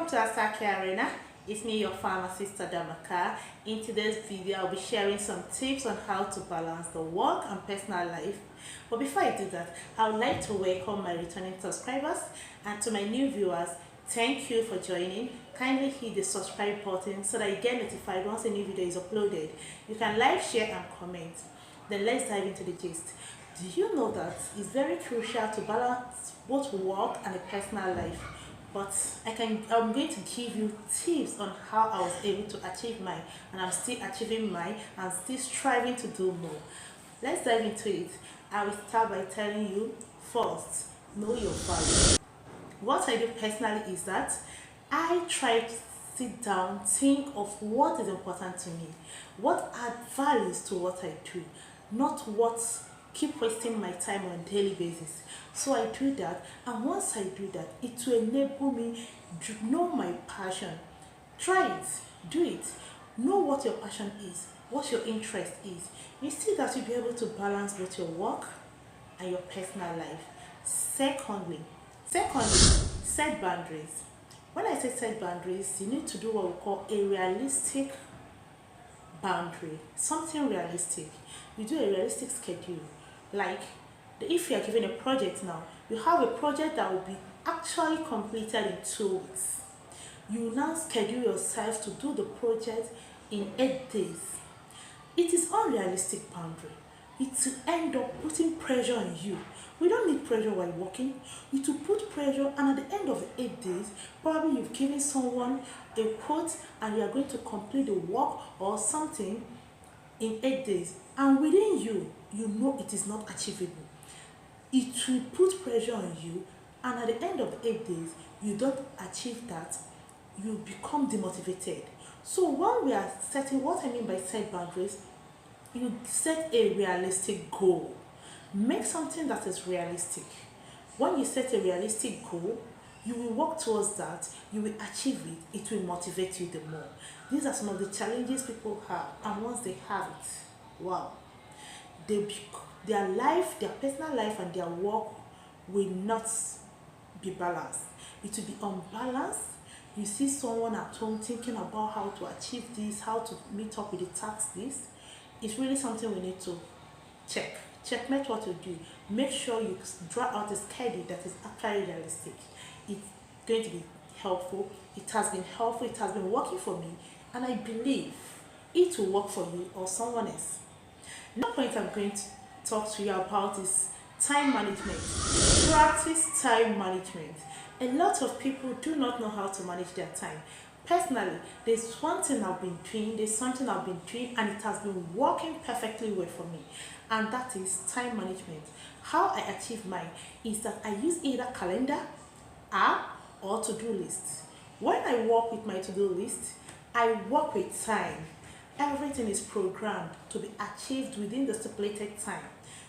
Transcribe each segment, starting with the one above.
Welcome to Aster-Care Arena. It's me, your pharmacist Damaka. In today's video, I'll be sharing some tips on how to balance the work and personal life. But before I do that, I would like to welcome my returning subscribers, and to my new viewers, thank you for joining. Kindly hit the subscribe button so that you get notified once a new video is uploaded. You can like, share and comment. Then let's dive into the gist. Do you know that it's very crucial to balance both work and a personal life? But I'm going to give you tips on how I was able to achieve mine, and I'm still achieving mine and still striving to do more. Let's dive into it. I will start by telling you, first, know your value. What I do personally is that I try to sit down, think of what is important to me, what add values to what I do, not what keep wasting my time on a daily basis. So I do that, and once I do that, it will enable me to know my passion. Try it, do it, know what your passion is, what your interest is. You see that you'll be able to balance both your work and your personal life. Secondly, set boundaries. When I say set boundaries, you need to do what we call a realistic boundary, something realistic. You do a realistic schedule. Like, if you are given a project now, you have a project that will be actually completed in 2 weeks. You now schedule yourself to do the project in 8 days. It is unrealistic boundary. It will end up putting pressure on you. We don't need pressure while working. It will put pressure, and at the end of the 8 days, probably you've given someone a quote and you are going to complete the work or something in 8 days, and within you, you know it is not achievable. It will put pressure on you, and at the end of 8 days, you don't achieve that, you become demotivated. So when we are setting, what I mean by set boundaries, you set a realistic goal. Make something that is realistic. When you set a realistic goal, you will work towards that, you will achieve it, it will motivate you the more. These are some of the challenges people have, and once they have it, wow, their life, their personal life and their work will not be balanced. It will be unbalanced. You see someone at home thinking about how to achieve this, how to meet up with the task this. It's really something we need to checkmate what you do. Make sure you draw out a schedule that is actually realistic. It's going to be helpful. It has been helpful. It has been working for me, and I believe it will work for you or someone else. Another point I'm going to talk to you about is time management. Practice time management. A lot of people do not know how to manage their time. Personally, there's one thing I've been doing, there's something I've been doing, and it has been working perfectly well for me, and that is time management. How I achieve mine is that I use either calendar, app, or to-do list. When I work with my to-do list, I work with time. Everything is programmed to be achieved within the stipulated time.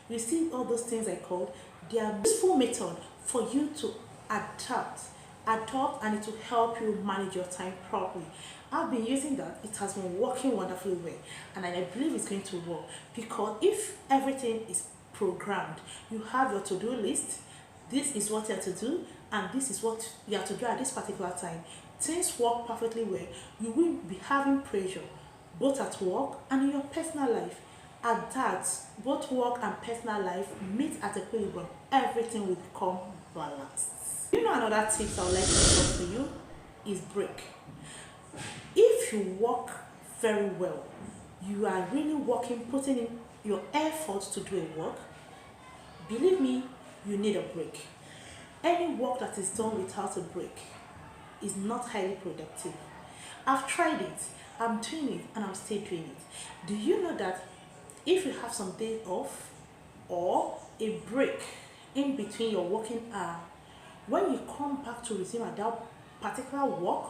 You see all those things I called, they are useful method for you to adopt, and it will help you manage your time properly. I've been using that. It has been working wonderfully well, and I believe it's going to work, because if everything is programmed, you have your to-do list, this is what you have to do, and this is what you have to do at this particular time. Things work perfectly well. You will be having pressure both at work and in your personal life. At that, both work and personal life meet at equilibrium. Everything will become balanced. You know, another tip I would like to talk to you is break. If you work very well, you are really working, putting in your effort to do a work, believe me, you need a break. Any work that is done without a break is not highly productive. I've tried it, I'm doing it, and I'm still doing it. Do you know that if you have some days off or a break in between your working hour, when you come back to resume at that particular work,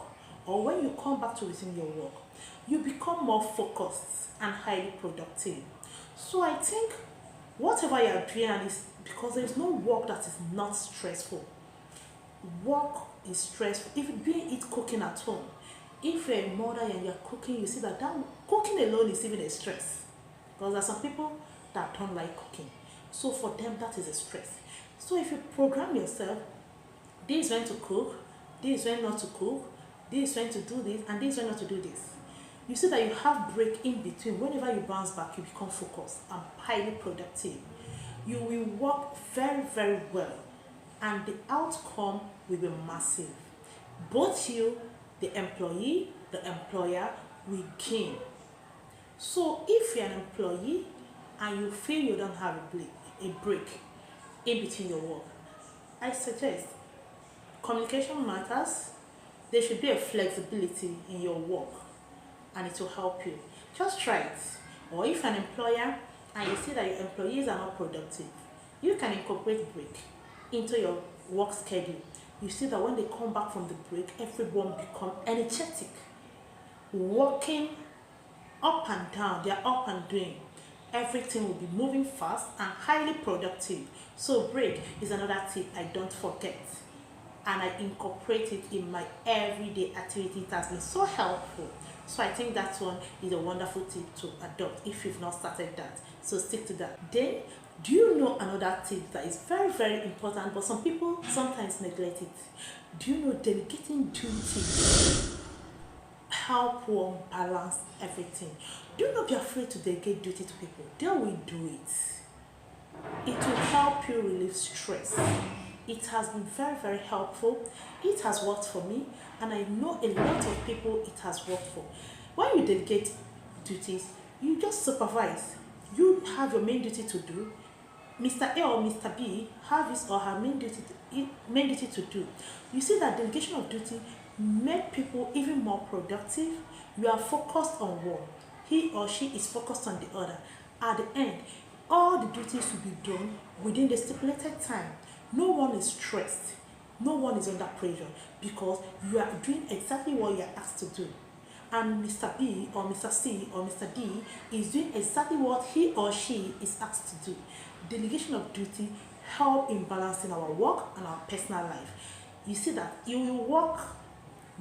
or when you come back to resume your work, you become more focused and highly productive. So I think whatever you are doing, and is because there is no work that is not stressful. Work is stressful. If it be it cooking at home, if you're a mother and you're cooking, you see that cooking alone is even a stress, because there are some people that don't like cooking. So for them, that is a stress. So if you program yourself, this is when to cook, this is when not to cook, this is when to do this, and this is when not to do this. You see that you have break in between. Whenever you bounce back, you become focused and highly productive. You will work very, very well, and the outcome will be massive. Both you, the employee, the employer will gain. So if you're an employee and you feel you don't have a break in between your work, I suggest communication matters. There should be a flexibility in your work, and it will help you. Just try it. Or if an employer and you see that your employees are not productive, you can incorporate break into your work schedule. You see that when they come back from the break, everyone become energetic, working up and down. They are up and doing. Everything will be moving fast and highly productive. So break is another tip I don't forget, and I incorporate it in my everyday activity. It has been so helpful. So I think that one is a wonderful tip to adopt if you've not started that. So stick to that. Then, do you know another tip that is very, very important, but some people sometimes neglect it? Do you know delegating duties help one balance everything? Do not be afraid to delegate duty to people. They will do it. It will help you relieve stress. It has been very, very helpful. It has worked for me, and I know a lot of people it has worked for. When you delegate duties, you just supervise. You have your main duty to do. Mr. A or Mr. B have his or her main duty to do. You see that delegation of duty make people even more productive. You are focused on one. He or she is focused on the other. At the end, all the duties will be done within the stipulated time. No one is stressed. No one is under pressure because you are doing exactly what you are asked to do. And Mr. B or Mr. C or Mr. D is doing exactly what he or she is asked to do. Delegation of duty help in balancing our work and our personal life. You see that you will work,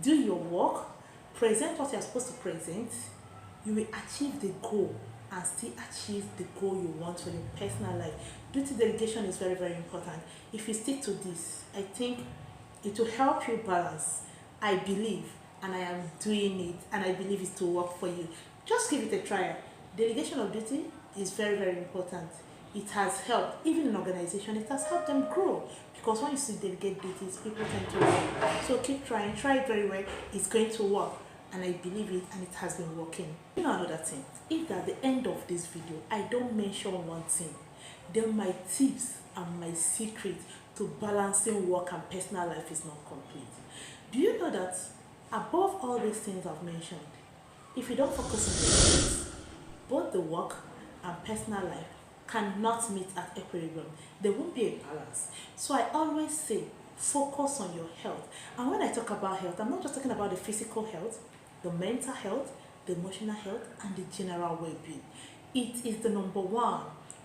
do your work, present what you are supposed to present, you will achieve the goal and still achieve the goal you want for your personal life. Duty delegation is very, very important. If you stick to this, I think it will help you balance. I believe, and I am doing it, and I believe it will work for you. Just give it a try. Delegation of duty is very, very important. It has helped, even in organization, it has helped them grow. Because when you see delegate duties, people tend to work. So keep trying, try it very well. It's going to work. And I believe it, and it has been working. You know another thing, if at the end of this video I don't mention one thing, then my tips and my secret to balancing work and personal life is not complete. Do you know that above all these things I've mentioned, if you don't focus on the both the work and personal life cannot meet at equilibrium. There won't be a balance. So I always say focus on your health. And when I talk about health, I'm not just talking about the physical health, the mental health, the emotional health, and the general well-being. It is the number one.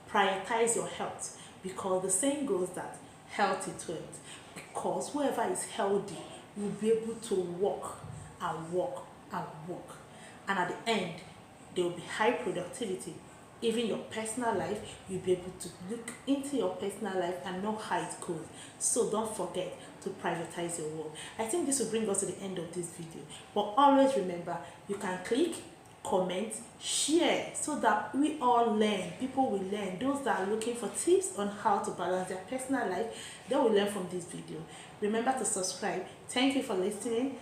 Prioritize your health, because the saying goes that health is wealth. Because whoever is healthy will be able to work and work and work. And at the end, there will be high productivity. Even your personal life, you'll be able to look into your personal life and know how it goes. So don't forget to prioritize your work. I think this will bring us to the end of this video. But always remember, you can click, comment, share, so that we all learn. People will learn. Those that are looking for tips on how to balance their personal life, they will learn from this video. Remember to subscribe. Thank you for listening.